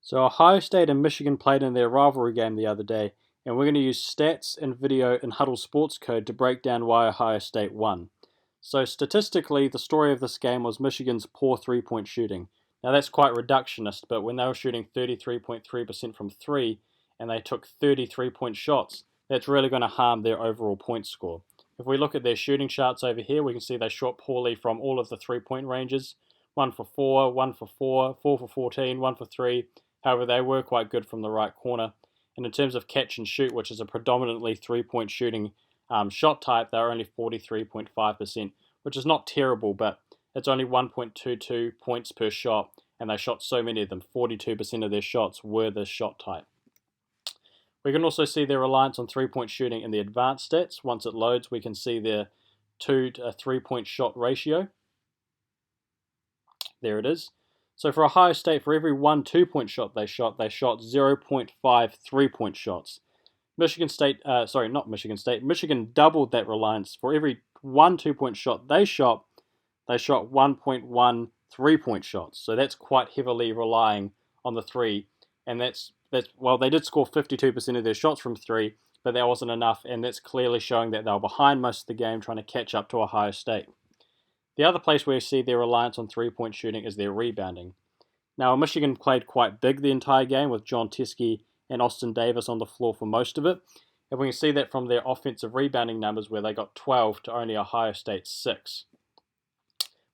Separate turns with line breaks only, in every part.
So Ohio State and Michigan played in their rivalry game the other day, and we're going to use stats and video in Huddle SportsCode to break down why Ohio State won. So statistically, the story of this game was Michigan's poor three-point shooting. Now that's quite reductionist, but when they were shooting 33.3% from three and they took 30 three-point shots, that's really going to harm their overall point score. If we look at their shooting charts over here, we can see they shot poorly from all of the three-point ranges. 1 for 4, 1 for 4, 4 for 14, 1 for 3. However, they were quite good from the right corner. And in terms of catch and shoot, which is a predominantly three-point shooting shot type, they're only 43.5%, which is not terrible, but it's only 1.22 points per shot, and they shot so many of them. 42% of their shots were this shot type. We can also see their reliance on three-point shooting in the advanced stats. Once it loads, we can see their 2 to 3-point shot ratio. There it is. So for Ohio State, for every one 2-point shot they shot 0.5 3-point shots. Michigan doubled that reliance. For every one 2-point shot they shot 1.1 3-point shots. So that's quite heavily relying on the three. And that's well, they did score 52% of their shots from three, but that wasn't enough, and that's clearly showing that they were behind most of the game trying to catch up to Ohio State. The other place where you see their reliance on three-point shooting is their rebounding. Now, Michigan played quite big the entire game with John Teske and Austin Davis on the floor for most of it, and we can see that from their offensive rebounding numbers where they got 12 to only Ohio State's 6.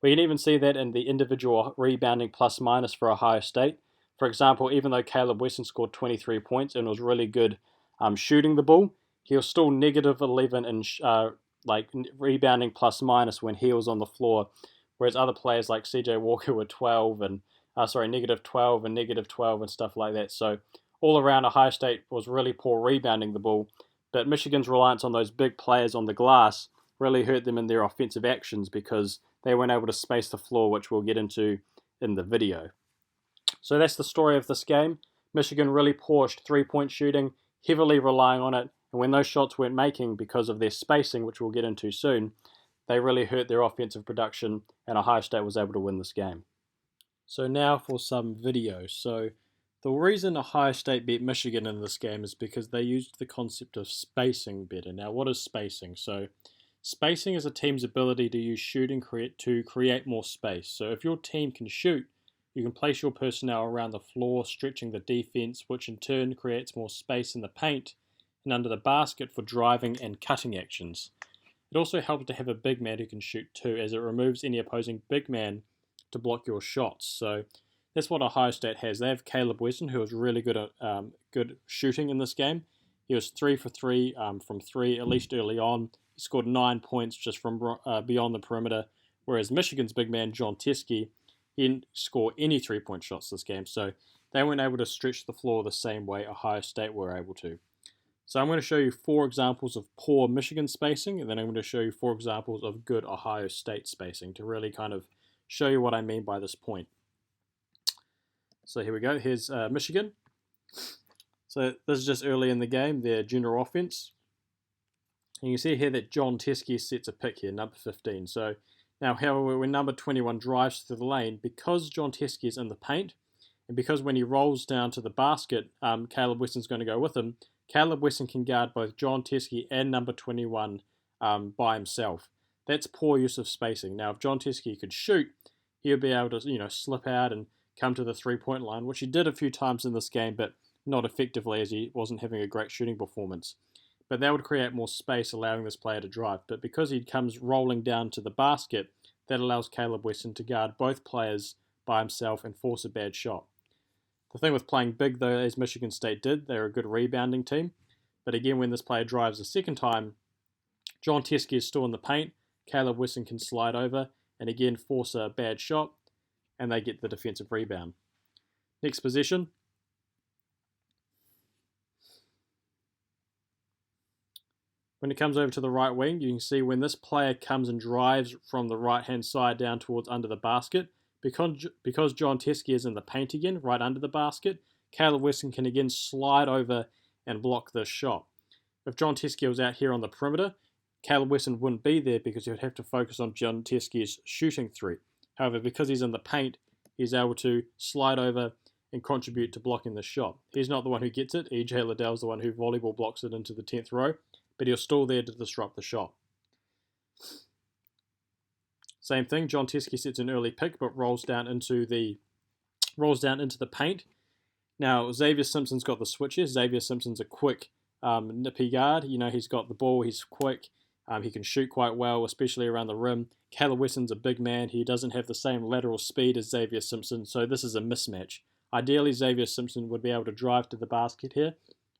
We can even see that in the individual rebounding plus-minus for Ohio State. For example, even though Caleb Wesson scored 23 points and was really good shooting the ball, he was still negative 11 in rebounding plus minus when he was on the floor, whereas other players like CJ Walker were negative 12 and negative 12 and stuff like that. So all around, Ohio State was really poor rebounding the ball, but Michigan's reliance on those big players on the glass really hurt them in their offensive actions because they weren't able to space the floor, which we'll get into in the video. So that's the story of this game. Michigan really pushed three-point shooting, heavily relying on it, and when those shots weren't making because of their spacing, which we'll get into soon, they really hurt their offensive production, and Ohio State was able to win this game. So now for some video. So the reason Ohio State beat Michigan in this game is because they used the concept of spacing better. Now, what is spacing? So spacing is a team's ability to use shooting to create more space. So if your team can shoot, you can place your personnel around the floor, stretching the defense, which in turn creates more space in the paint and under the basket for driving and cutting actions. It also helps to have a big man who can shoot too, as it removes any opposing big man to block your shots. So that's what Ohio State has. They have Caleb Wesson, who was really good at good shooting in this game. He was 3 for 3 from 3, at least early on. He scored 9 points just from beyond the perimeter, whereas Michigan's big man, John Teske, he didn't score any three-point shots this game, so they weren't able to stretch the floor the same way Ohio State were able to. So I'm going to show you 4 examples of poor Michigan spacing, and then I'm going to show you 4 examples of good Ohio State spacing to really kind of show you what I mean by this point. So here we go. Here's Michigan. So this is just early in the game, their junior offense. And you can see here that John Teske sets a pick here, number 15. So now, however, when number 21 drives through the lane, because John Teske is in the paint, and because when he rolls down to the basket, Caleb Wesson's going to go with him, Caleb Wesson can guard both John Teske and number 21 by himself. That's poor use of spacing. Now, if John Teske could shoot, he would be able to, slip out and come to the three-point line, which he did a few times in this game, but not effectively as he wasn't having a great shooting performance. But that would create more space, allowing this player to drive. But because he comes rolling down to the basket, that allows Caleb Wesson to guard both players by himself and force a bad shot. The thing with playing big, though, as Michigan State did, they're a good rebounding team. But again, when this player drives a second time, John Teske is still in the paint, Caleb Wesson can slide over and again force a bad shot, and they get the defensive rebound. Next possession. When it comes over to the right wing, you can see when this player comes and drives from the right-hand side down towards under the basket, because John Teske is in the paint again, right under the basket, Caleb Wesson can again slide over and block this shot. If John Teske was out here on the perimeter, Caleb Wesson wouldn't be there because he would have to focus on John Teske's shooting three. However, because he's in the paint, he's able to slide over and contribute to blocking the shot. He's not the one who gets it. EJ Liddell's the one who volleyball blocks it into the 10th row, but he's still there to disrupt the shot. Same thing, John Teskey sets an early pick, but rolls down into the paint. Now, Xavier Simpson's got the switches. Xavier Simpson's a quick, nippy guard. He's got the ball, he's quick. He can shoot quite well, especially around the rim. Caleb Wesson's a big man. He doesn't have the same lateral speed as Xavier Simpson, so this is a mismatch. Ideally, Xavier Simpson would be able to drive to the basket here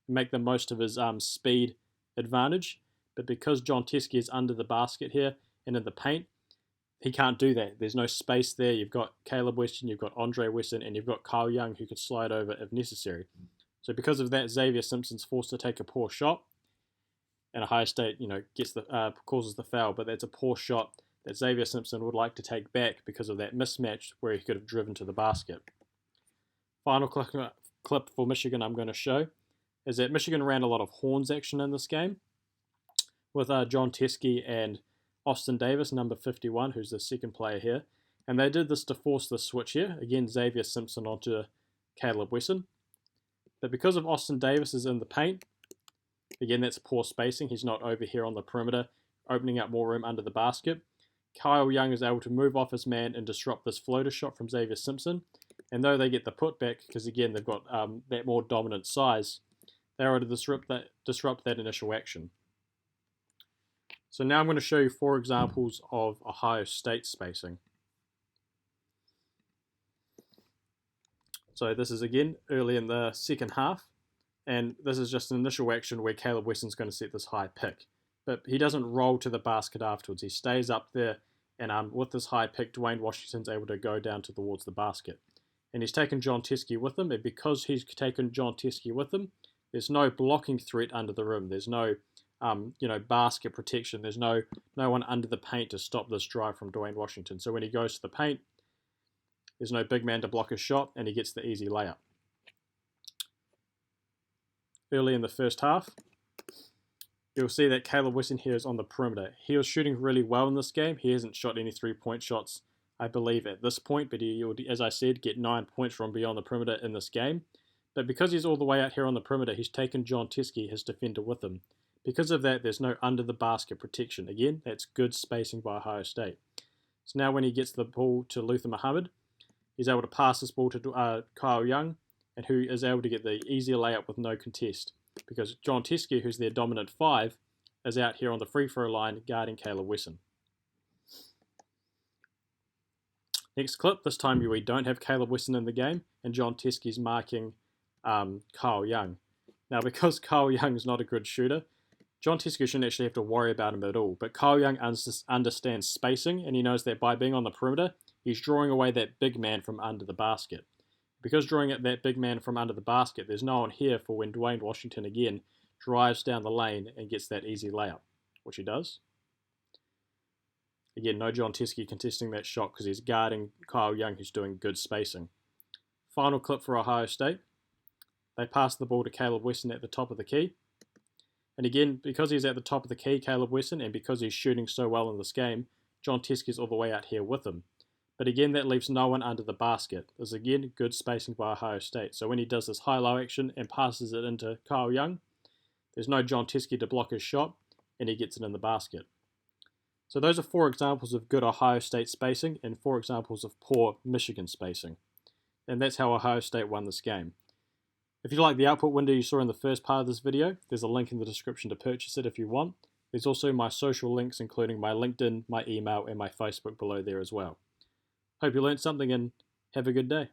and make the most of his speed advantage. But because John Teskey is under the basket here and in the paint, he can't do that. There's no space there. You've got Caleb Weston, you've got Andre Wesson, and you've got Kyle Young who could slide over if necessary. So because of that, Xavier Simpson's forced to take a poor shot. And Ohio State, causes the foul, but that's a poor shot that Xavier Simpson would like to take back because of that mismatch where he could have driven to the basket. Final clip for Michigan I'm going to show is that Michigan ran a lot of horns action in this game with John Teskey and Austin Davis, number 51, who's the second player here. And they did this to force the switch here. Again, Xavier Simpson onto Caleb Wesson. But because of Austin Davis is in the paint, again, that's poor spacing. He's not over here on the perimeter, opening up more room under the basket. Kyle Young is able to move off his man and disrupt this floater shot from Xavier Simpson. And though they get the putback, because again, they've got that more dominant size, they're able to disrupt that initial action. So now I'm going to show you 4 examples of Ohio State spacing. So this is again early in the second half. And this is just an initial action where Caleb Wesson's going to set this high pick. But he doesn't roll to the basket afterwards. He stays up there, and with this high pick, Dwayne Washington's able to go down towards the basket. And he's taken John Teskey with him, and because he's taken John Teskey with him, there's no blocking threat under the rim. There's no basket protection. There's no one under the paint to stop this drive from Dwayne Washington. So when he goes to the paint, there's no big man to block his shot, and he gets the easy layup. Early in the first half, you'll see that Caleb Wesson here is on the perimeter. He was shooting really well in this game. He hasn't shot any 3-point shots, I believe, at this point, but he will, as I said, get 9 points from beyond the perimeter in this game. But because he's all the way out here on the perimeter, he's taken John Teskey, his defender, with him. Because of that, there's no under the basket protection. Again, that's good spacing by Ohio State. So now when he gets the ball to Luther Muhammad, he's able to pass this ball to Kyle Young, and who is able to get the easier layup with no contest. Because John Teskey, who's their dominant 5, is out here on the free throw line guarding Caleb Wesson. Next clip, this time we don't have Caleb Wesson in the game, and John Teskey's marking Kyle Young. Now, because Kyle Young is not a good shooter, John Teskey shouldn't actually have to worry about him at all. But Kyle Young understands spacing, and he knows that by being on the perimeter, he's drawing away that big man from under the basket. Because drawing at that big man from under the basket, there's no one here for when Dwayne Washington again drives down the lane and gets that easy layup, which he does. Again, no John Teskey contesting that shot because he's guarding Kyle Young, who's doing good spacing. Final clip for Ohio State. They pass the ball to Caleb Wesson at the top of the key. And again, because he's at the top of the key, Caleb Wesson, and because he's shooting so well in this game, John Teskey's all the way out here with him. But again, that leaves no one under the basket. There's again good spacing by Ohio State. So when he does this high-low action and passes it into Kyle Young, there's no John Teskey to block his shot, and he gets it in the basket. So those are 4 examples of good Ohio State spacing and 4 examples of poor Michigan spacing. And that's how Ohio State won this game. If you like the output window you saw in the first part of this video, there's a link in the description to purchase it if you want. There's also my social links, including my LinkedIn, my email, and my Facebook below there as well. Hope you learned something and have a good day.